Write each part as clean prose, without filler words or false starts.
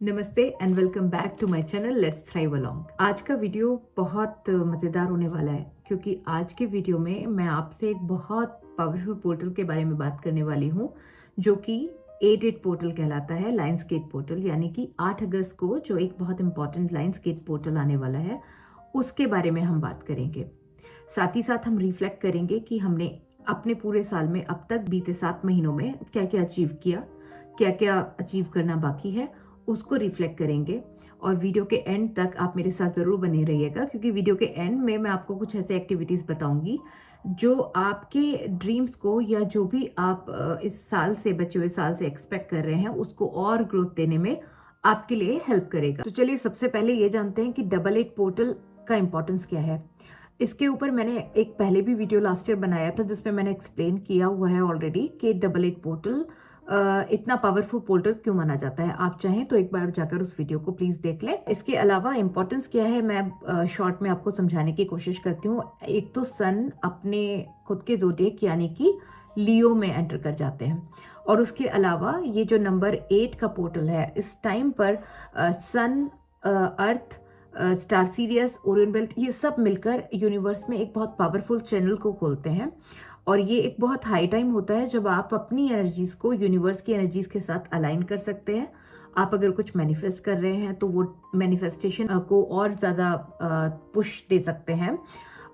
नमस्ते and welcome back to my channel let's thrive along. आज का वीडियो बहुत मज़ेदार होने वाला है क्योंकि आज के वीडियो में मैं आपसे एक बहुत पावरफुल पोर्टल के बारे में बात करने वाली हूँ जो कि 8 पोर्टल कहलाता है, लायंस गेट पोर्टल। यानी कि 8 अगस्त को जो एक बहुत इंपॉर्टेंट लायंस गेट पोर्टल आने वाला है उसके बारे में हम बात करेंगे। साथ ही साथ हम रिफ्लेक्ट करेंगे कि हमने अपने पूरे साल में अब तक बीते 7 महीनों में क्या क्या अचीव किया, क्या क्या अचीव करना बाकी है, उसको रिफ्लेक्ट करेंगे। और वीडियो के एंड तक आप मेरे साथ ज़रूर बने रहिएगा क्योंकि वीडियो के एंड में मैं आपको कुछ ऐसे एक्टिविटीज़ बताऊंगी जो आपके ड्रीम्स को या जो भी आप इस साल से बचे हुए साल से एक्सपेक्ट कर रहे हैं उसको और ग्रोथ देने में आपके लिए हेल्प करेगा। तो चलिए सबसे पहले ये जानते हैं कि 8 पोर्टल का इंपॉर्टेंस क्या है। इसके ऊपर मैंने एक पहले भी वीडियो लास्ट ईयर बनाया था जिसमें मैंने एक्सप्लेन किया हुआ है ऑलरेडी कि 8 पोर्टल इतना पावरफुल पोर्टल क्यों माना जाता है। आप चाहें तो एक बार जाकर उस वीडियो को प्लीज देख लें। इसके अलावा इंपॉर्टेंस क्या है मैं शॉर्ट में आपको समझाने की कोशिश करती हूँ। एक तो सन अपने खुद के जोडिएक यानी कि लियो में एंटर कर जाते हैं और उसके अलावा ये जो नंबर 8 का पोर्टल है इस टाइम पर सन, अर्थ, स्टार सीरियस, ओरियन बेल्ट ये सब मिलकर यूनिवर्स में एक बहुत पावरफुल चैनल को खोलते हैं। और ये एक बहुत हाई टाइम होता है जब आप अपनी एनर्जीज को यूनिवर्स की एनर्जीज के साथ अलाइन कर सकते हैं। आप अगर कुछ मैनिफेस्ट कर रहे हैं तो वो मैनिफेस्टेशन को और ज़्यादा पुश दे सकते हैं।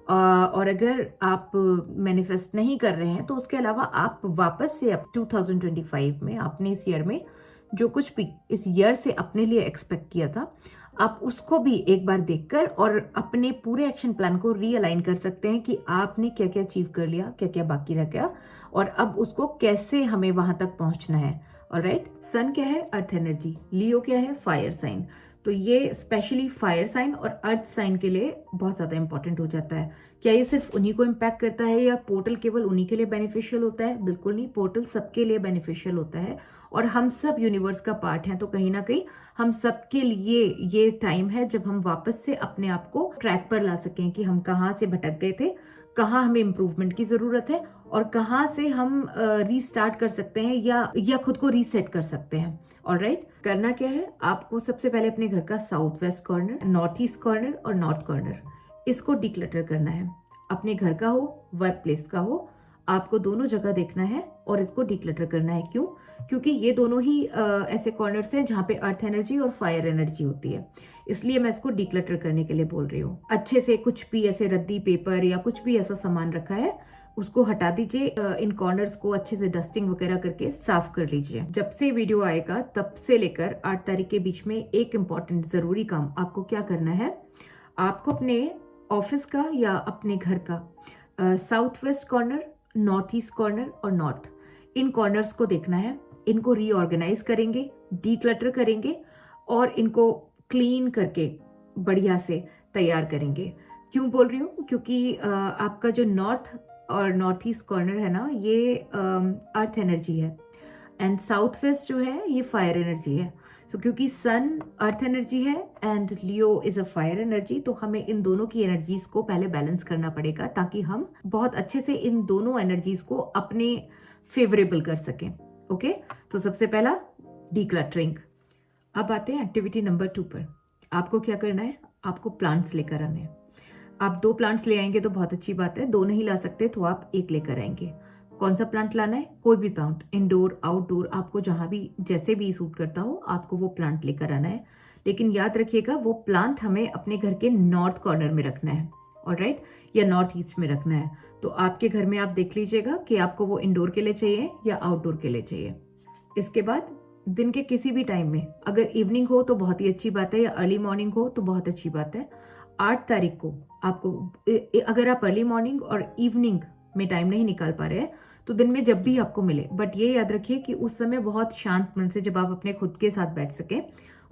और अगर आप मैनिफेस्ट नहीं कर रहे हैं तो उसके अलावा आप वापस से अब 2025 में आपने इस ईयर में जो कुछ भी इस ईयर से अपने लिए एक्सपेक्ट किया था आप उसको भी एक बार देखकर और अपने पूरे एक्शन प्लान को रीअलाइन कर सकते हैं कि आपने क्या क्या अचीव कर लिया, क्या क्या बाकी रह गया और अब उसको कैसे हमें वहां तक पहुंचना है। ऑलराइट, सन क्या है? Earth energy. लियो क्या है? Fire sign. तो ये स्पेशली फायर साइन और अर्थ साइन के लिए बहुत ज़्यादा इंपॉर्टेंट हो जाता है। क्या ये सिर्फ उन्हीं को इम्पैक्ट करता है या पोर्टल केवल उन्हीं के लिए बेनिफिशियल होता है? बिल्कुल नहीं, पोर्टल सबके लिए बेनिफिशियल होता है और हम सब यूनिवर्स का पार्ट हैं। तो कहीं ना कहीं हम सबके लिए ये टाइम है जब हम वापस से अपने आप को ट्रैक पर ला सकें कि हम कहाँ से भटक गए थे, कहाँ हमें इम्प्रूवमेंट की ज़रूरत है और कहाँ से हम रीस्टार्ट कर सकते हैं या खुद को रीसेट कर सकते हैं। ऑलराइट, करना क्या है? आपको सबसे पहले अपने घर का south west corner, north east corner और नॉर्थ कॉर्नर इसको डिक्लटर करना है। अपने घर का हो, वर्क प्लेस का हो, आपको दोनों जगह देखना है और इसको डिक्लटर करना है। क्यों? क्योंकि ये दोनों ही ऐसे कॉर्नर्स हैं जहाँ पे अर्थ एनर्जी और फायर एनर्जी होती है, इसलिए मैं इसको डिक्लटर करने के लिए बोल रही हूँ। अच्छे से कुछ भी ऐसे रद्दी पेपर या कुछ भी ऐसा सामान रखा है उसको हटा दीजिए। इन कॉर्नर्स को अच्छे से डस्टिंग वगैरह करके साफ कर लीजिए। जब से वीडियो आएगा तब से लेकर 8 तारीख के बीच में एक इम्पॉर्टेंट जरूरी काम आपको क्या करना है, आपको अपने ऑफिस का या अपने घर का south west corner, north east corner और नॉर्थ, इन कॉर्नर्स को देखना है। इनको रीऑर्गेनाइज करेंगे, डीक्लटर करेंगे और इनको क्लीन करके बढ़िया से तैयार करेंगे। क्यों बोल रही हूँ? क्योंकि आपका जो नॉर्थ और नॉर्थ ईस्ट कॉर्नर है ना, ये अर्थ एनर्जी है एंड साउथ वेस्ट जो है ये फायर एनर्जी है। सो क्योंकि सन अर्थ एनर्जी है and Leo is a fire energy, तो हमें इन दोनों की एनर्जीज को पहले बैलेंस करना पड़ेगा ताकि हम बहुत अच्छे से इन दोनों एनर्जीज को अपने फेवरेबल कर सकें। ओके, तो सबसे पहला डीक्लटरिंग। अब आते हैं एक्टिविटी नंबर 2 पर। आपको क्या करना है? आपको प्लांट्स लेकर आने हैं। आप 2 प्लांट्स ले आएंगे तो बहुत अच्छी बात है, 2 नहीं ला सकते तो आप 1 लेकर आएंगे। कौन सा प्लांट लाना है? कोई भी प्लांट, इंडोर आउटडोर, आपको जहां भी जैसे भी सूट करता हो आपको वो प्लांट लेकर आना है। लेकिन याद रखिएगा वो प्लांट हमें अपने घर के नॉर्थ कॉर्नर में रखना है, ऑलराइट, या नॉर्थ ईस्ट में रखना है। तो आपके घर में आप देख लीजिएगा कि आपको वो इंडोर के लिए चाहिए या आउटडोर के लिए चाहिए। इसके बाद दिन के किसी भी टाइम में, अगर इवनिंग हो तो बहुत ही अच्छी बात है या अर्ली मॉर्निंग हो तो बहुत अच्छी बात है। 8 तारीख को आपको, अगर आप अर्ली मॉर्निंग और इवनिंग में टाइम नहीं निकाल पा रहे हैं तो दिन में जब भी आपको मिले, बट ये याद रखिए कि उस समय बहुत शांत मन से जब आप अपने खुद के साथ बैठ सकें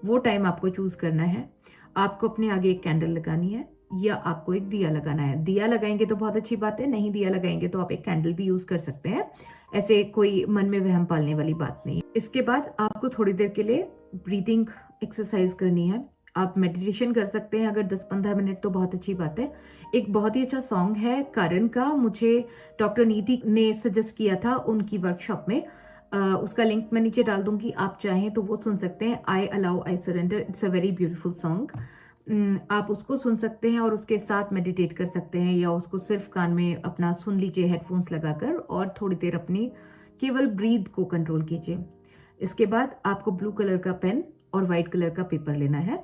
वो टाइम आपको चूज करना है। आपको अपने आगे एक कैंडल लगानी है या आपको एक दिया लगाना है। दिया लगाएंगे तो बहुत अच्छी बात है, नहीं दिया लगाएंगे तो आप एक कैंडल भी यूज कर सकते हैं। ऐसे कोई मन में वहम पालने वाली बात नहीं। इसके बाद आपको थोड़ी देर के लिए ब्रीदिंग एक्सरसाइज करनी है। आप मेडिटेशन कर सकते हैं अगर 10-15 मिनट, तो बहुत अच्छी बात है। एक बहुत ही अच्छा सॉन्ग है करण का, मुझे डॉक्टर नीति ने सजेस्ट किया था उनकी वर्कशॉप में। उसका लिंक मैं नीचे डाल दूंगी, आप चाहें तो वो सुन सकते हैं। आई allow I surrender, it's a very beautiful song. आप उसको सुन सकते हैं और उसके साथ मेडिटेट कर सकते हैं, या उसको सिर्फ कान में अपना सुन लीजिए हेडफोन्स लगाकर और थोड़ी देर अपनी केवल ब्रीथ को कंट्रोल कीजिए। इसके बाद आपको ब्लू कलर का पेन और वाइट कलर का पेपर लेना है।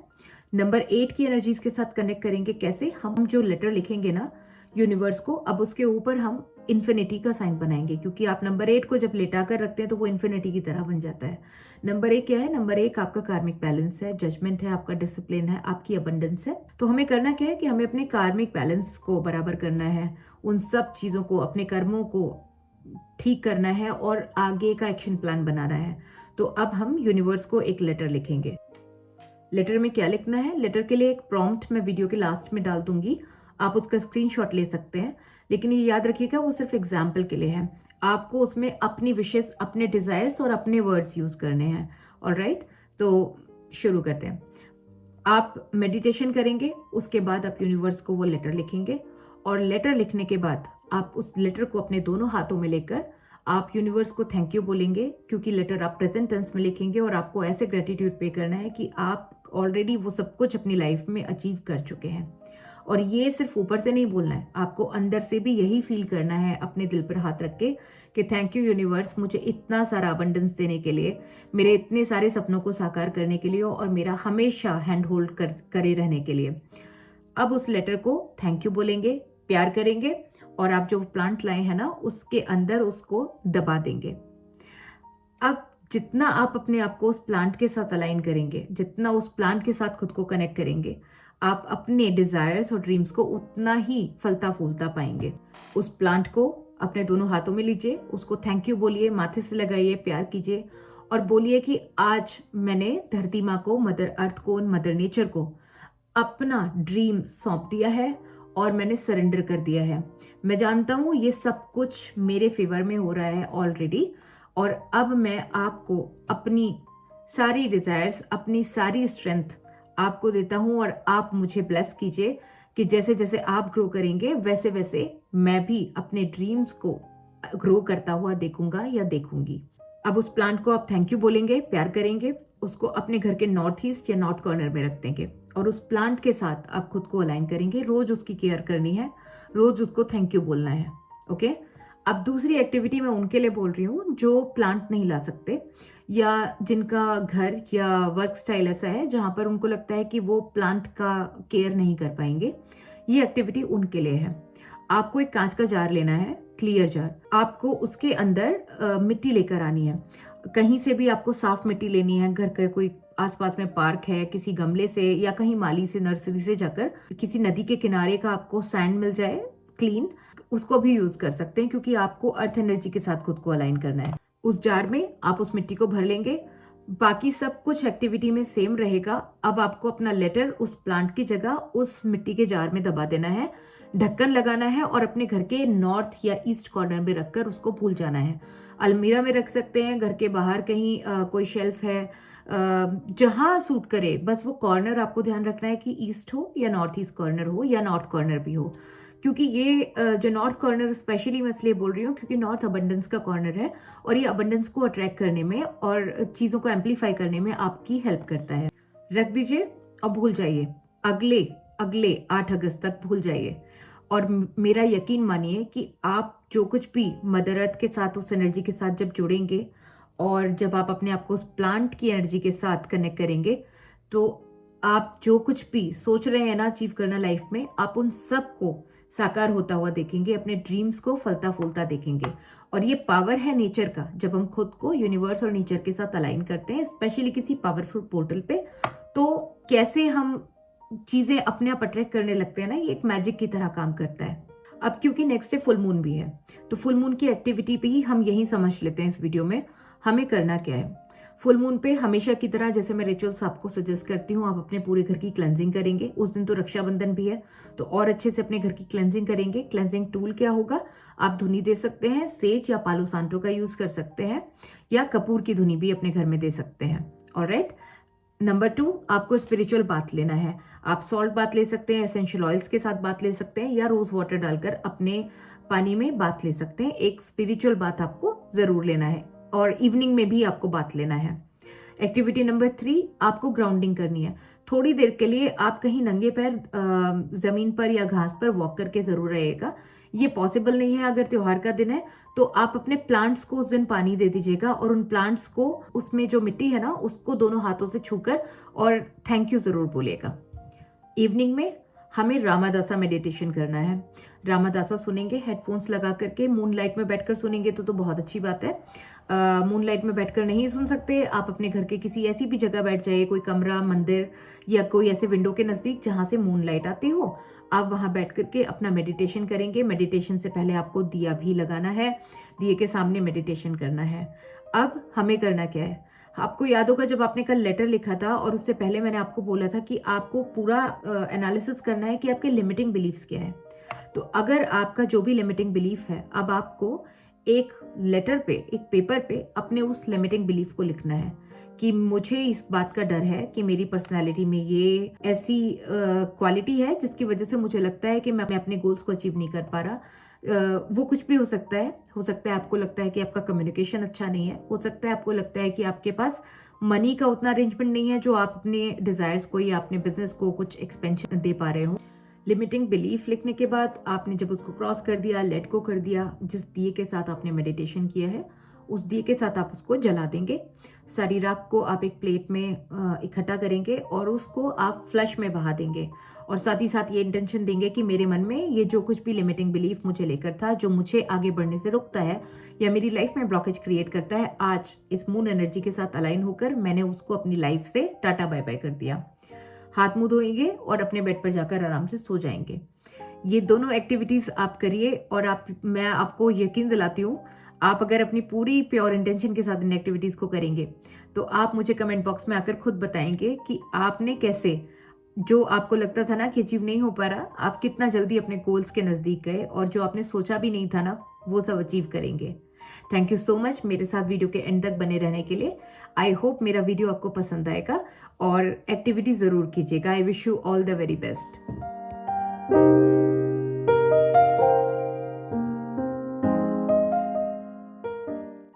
नंबर 8 की एनर्जीज के साथ कनेक्ट करेंगे कैसे? हम जो लेटर लिखेंगे ना यूनिवर्स को, अब उसके ऊपर हम इन्फिनिटी का साइन बनाएंगे, क्योंकि आप नंबर 8 को जब लेटा कर रखते हैं तो वो इन्फिनिटी की तरह बन जाता है। नंबर 1 क्या है? नंबर 1 आपका कार्मिक बैलेंस है, जजमेंट है, आपका डिसिप्लिन है, आपकी अबंडेंस है। तो हमें करना क्या है कि हमें अपने कार्मिक बैलेंस को बराबर करना है, उन सब चीजों को, अपने कर्मों को ठीक करना है और आगे का एक्शन प्लान बनाना है। तो अब हम यूनिवर्स को एक लेटर लिखेंगे। लेटर में क्या लिखना है? लेटर के लिए एक प्रॉम्प्ट मैं वीडियो के लास्ट में डाल दूंगी, आप उसका स्क्रीनशॉट ले सकते हैं, लेकिन ये याद रखिएगा वो सिर्फ एग्जाम्पल के लिए है। आपको उसमें अपनी विशेस, अपने डिजायर्स और अपने वर्ड्स यूज करने हैं। ऑलराइट, तो शुरू करते हैं। आप मेडिटेशन करेंगे, उसके बाद आप यूनिवर्स को वो लेटर लिखेंगे, और लेटर लिखने के बाद आप उस लेटर को अपने दोनों हाथों में लेकर आप यूनिवर्स को थैंक यू बोलेंगे, क्योंकि लेटर आप प्रेजेंट टेंस में लिखेंगे और आपको ऐसे ग्रेटिट्यूड पे करना है कि आप ऑलरेडी वो सब कुछ अपनी लाइफ में अचीव कर चुके हैं। और ये सिर्फ ऊपर से नहीं बोलना है, आपको अंदर से भी यही फील करना है, अपने दिल पर हाथ रख के कि थैंक यू यूनिवर्स, मुझे इतना सारा अबंडेंस देने के लिए, मेरे इतने सारे सपनों को साकार करने के लिए और मेरा हमेशा हैंड होल्ड करे रहने के लिए। अब उस लेटर को थैंक यू बोलेंगे, प्यार करेंगे, और आप जो प्लांट लाए हैं ना उसके अंदर उसको दबा देंगे। अब जितना आप अपने आप को उस प्लांट के साथ अलाइन करेंगे, जितना उस प्लांट के साथ खुद को कनेक्ट करेंगे, आप अपने डिजायर्स और ड्रीम्स को उतना ही फलता फूलता पाएंगे। उस प्लांट को अपने दोनों हाथों में लीजिए, उसको थैंक यू बोलिए, माथे से लगाइए, प्यार कीजिए और बोलिए कि आज मैंने धरती माँ को, मदर अर्थ को, मदर नेचर को अपना ड्रीम सौंप दिया है और मैंने सरेंडर कर दिया है। मैं जानता हूँ ये सब कुछ मेरे फेवर में हो रहा है ऑलरेडी, और अब मैं आपको अपनी सारी डिजायर्स, अपनी सारी स्ट्रेंथ आपको देता हूँ, और आप मुझे ब्लेस कीजिए कि जैसे जैसे आप ग्रो करेंगे वैसे वैसे मैं भी अपने ड्रीम्स को ग्रो करता हुआ देखूंगा या देखूंगी। अब उस प्लांट को आप थैंक यू बोलेंगे, प्यार करेंगे, उसको अपने घर के नॉर्थ ईस्ट या नॉर्थ कॉर्नर में रख देंगे और उस प्लांट के साथ आप खुद को अलाइन करेंगे। रोज उसकी केयर करनी है, रोज उसको थैंक यू बोलना है। ओके, अब दूसरी एक्टिविटी मैं उनके लिए बोल रही हूँ जो प्लांट नहीं ला सकते, या जिनका घर या वर्क स्टाइल ऐसा है जहां पर उनको लगता है कि वो प्लांट का केयर नहीं कर पाएंगे। ये एक्टिविटी उनके लिए है। आपको एक कांच का जार लेना है, क्लियर जार। आपको उसके अंदर मिट्टी लेकर आनी है, कहीं से भी आपको साफ मिट्टी लेनी है। घर का कोई आसपास में पार्क है, किसी गमले से या कहीं माली से, नर्सरी से जाकर किसी नदी के किनारे का आपको सैंड मिल जाए क्लीन, उसको भी यूज कर सकते हैं, क्योंकि आपको अर्थ एनर्जी के साथ खुद को अलाइन करना है। उस जार में आप उस मिट्टी को भर लेंगे, बाकी सब कुछ एक्टिविटी में सेम रहेगा। अब आपको अपना लेटर उस प्लांट की जगह उस मिट्टी के जार में दबा देना है, ढक्कन लगाना है और अपने घर के नॉर्थ या ईस्ट कॉर्नर में रखकर उसको भूल जाना है। अलमीरा में रख सकते हैं, घर के बाहर कहीं कोई शेल्फ है, जहां सूट करे, बस वो कॉर्नर आपको ध्यान रखना है कि ईस्ट हो या नॉर्थ ईस्ट कॉर्नर हो या नॉर्थ कॉर्नर भी हो, क्योंकि ये जो नॉर्थ कॉर्नर स्पेशली मैं इसलिए बोल रही हूँ क्योंकि नॉर्थ अबंडेंस का कॉर्नर है और ये अबंडेंस को अट्रैक्ट करने में और चीज़ों को एम्पलीफाई करने में आपकी हेल्प करता है। रख दीजिए और भूल जाइए, अगले अगले 8 अगस्त तक भूल जाइए। और मेरा यकीन मानिए कि आप जो कुछ भी मदर अर्थ के साथ, उस एनर्जी के साथ जब जुड़ेंगे और जब आप अपने आप को उस प्लांट की एनर्जी के साथ कनेक्ट करेंगे, तो आप जो कुछ भी सोच रहे हैं ना अचीव करना लाइफ में, आप उन सब को साकार होता हुआ देखेंगे, अपने ड्रीम्स को फलता फूलता देखेंगे। और ये पावर है नेचर का, जब हम खुद को यूनिवर्स और नेचर के साथ अलाइन करते हैं, स्पेशली किसी पावरफुल पोर्टल पे, तो कैसे हम चीजें अपने आप अट्रैक्ट करने लगते हैं ना, ये एक मैजिक की तरह काम करता है। अब क्योंकि नेक्स्ट डे फुल मून भी है, तो फुल मून की एक्टिविटी पे ही हम यही समझ लेते हैं इस वीडियो में हमें करना क्या है। फुल मून पे हमेशा की तरह जैसे मैं रिचुअल्स आपको सजेस्ट करती हूँ, आप अपने पूरे घर की क्लेंजिंग करेंगे। उस दिन तो रक्षाबंधन भी है, तो और अच्छे से अपने घर की क्लेंजिंग करेंगे। क्लेंजिंग टूल क्या होगा, आप धुनी दे सकते हैं, सेज या पालो सांटो का यूज कर सकते हैं, या कपूर की धुनी भी अपने घर में दे सकते हैं। ऑलराइट, नंबर 2, आपको स्पिरिचुअल बाथ लेना है। आप सॉल्ट बाथ ले सकते हैं, एसेंशियल ऑयल्स के साथ बाथ ले सकते हैं, या रोज वाटर डालकर अपने पानी में बाथ ले सकते हैं। एक स्पिरिचुअल बाथ आपको जरूर लेना है। और इवनिंग में भी आपको बाथ लेना है। एक्टिविटी नंबर 3, आपको ग्राउंडिंग करनी है। थोड़ी देर के लिए आप कहीं नंगे पैर जमीन पर या घास पर वॉक करके जरूर रहिएगा। ये पॉसिबल नहीं है अगर त्योहार का दिन है, तो आप अपने प्लांट्स को उस दिन पानी दे दीजिएगा और उन प्लांट्स को, उसमें जो मिट्टी है ना, उसको दोनों हाथों से छूकर और थैंक यू जरूर बोलिएगा। इवनिंग में हमें रामादासा मेडिटेशन करना है। रामादासा सुनेंगे हेडफोन्स लगा करके, मूनलाइट में बैठकर सुनेंगे तो बहुत अच्छी बात है। मूनलाइट में बैठकर नहीं सुन सकते, आप अपने घर के किसी ऐसी भी जगह बैठ जाइए, कोई कमरा, मंदिर या कोई ऐसे विंडो के नज़दीक जहाँ से मूनलाइट आती हो। आप वहाँ बैठ करके अपना मेडिटेशन करेंगे। मेडिटेशन से पहले आपको दिया भी लगाना है, दिए के सामने मेडिटेशन करना है। अब हमें करना क्या है, आपको याद होगा जब आपने कल लेटर लिखा था और उससे पहले मैंने आपको बोला था कि आपको पूरा एनालिसिस करना है कि आपके लिमिटिंग बिलीफ्स क्या है। तो अगर आपका जो भी लिमिटिंग बिलीफ है, अब आपको एक लेटर पे, एक पेपर पे अपने उस लिमिटिंग बिलीफ को लिखना है कि मुझे इस बात का डर है कि मेरी पर्सनैलिटी में ये ऐसी क्वालिटी है जिसकी वजह से मुझे लगता है कि मैं अपने गोल्स को अचीव नहीं कर पा रहा। वो कुछ भी हो सकता है आपको लगता है कि आपका कम्युनिकेशन अच्छा नहीं है, हो सकता है आपको लगता है कि आपके पास मनी का उतना अरेंजमेंट नहीं है जो आप अपने डिजायर्स को या अपने बिजनेस को कुछ एक्सपेंशन दे पा रहे हो। लिमिटिंग बिलीफ लिखने के बाद आपने जब उसको क्रॉस कर दिया, लेट गो कर दिया, जिस दिए के साथ आपने मेडिटेशन किया है उस दिए के साथ आप उसको जला देंगे। सारी राख को आप एक प्लेट में इकट्ठा करेंगे और उसको आप फ्लश में बहा देंगे और साथ ही साथ ये इंटेंशन देंगे कि मेरे मन में ये जो कुछ भी लिमिटिंग बिलीफ मुझे लेकर था, जो मुझे आगे बढ़ने से रोकता है या मेरी लाइफ में ब्लॉकेज क्रिएट करता है, आज इस मून एनर्जी के साथ अलाइन होकर मैंने उसको अपनी लाइफ से टाटा बाय बाय कर दिया। हाथ मुंह धोएंगे और अपने बेड पर जाकर आराम से सो जाएंगे। ये दोनों एक्टिविटीज आप करिए और मैं आपको यकीन दिलाती हूँ, आप अगर अपनी पूरी प्योर इंटेंशन के साथ इन एक्टिविटीज को करेंगे तो आप मुझे कमेंट बॉक्स में आकर खुद बताएंगे कि आपने कैसे, जो आपको लगता था ना कि अचीव नहीं हो पा रहा, आप कितना जल्दी अपने गोल्स के नजदीक गए और जो आपने सोचा भी नहीं था ना, वो सब अचीव करेंगे। थैंक यू सो मच मेरे साथ वीडियो के एंड तक बने रहने के लिए। आई होप मेरा वीडियो आपको पसंद आएगा और एक्टिविटी जरूर कीजिएगा। I wish you all the very best.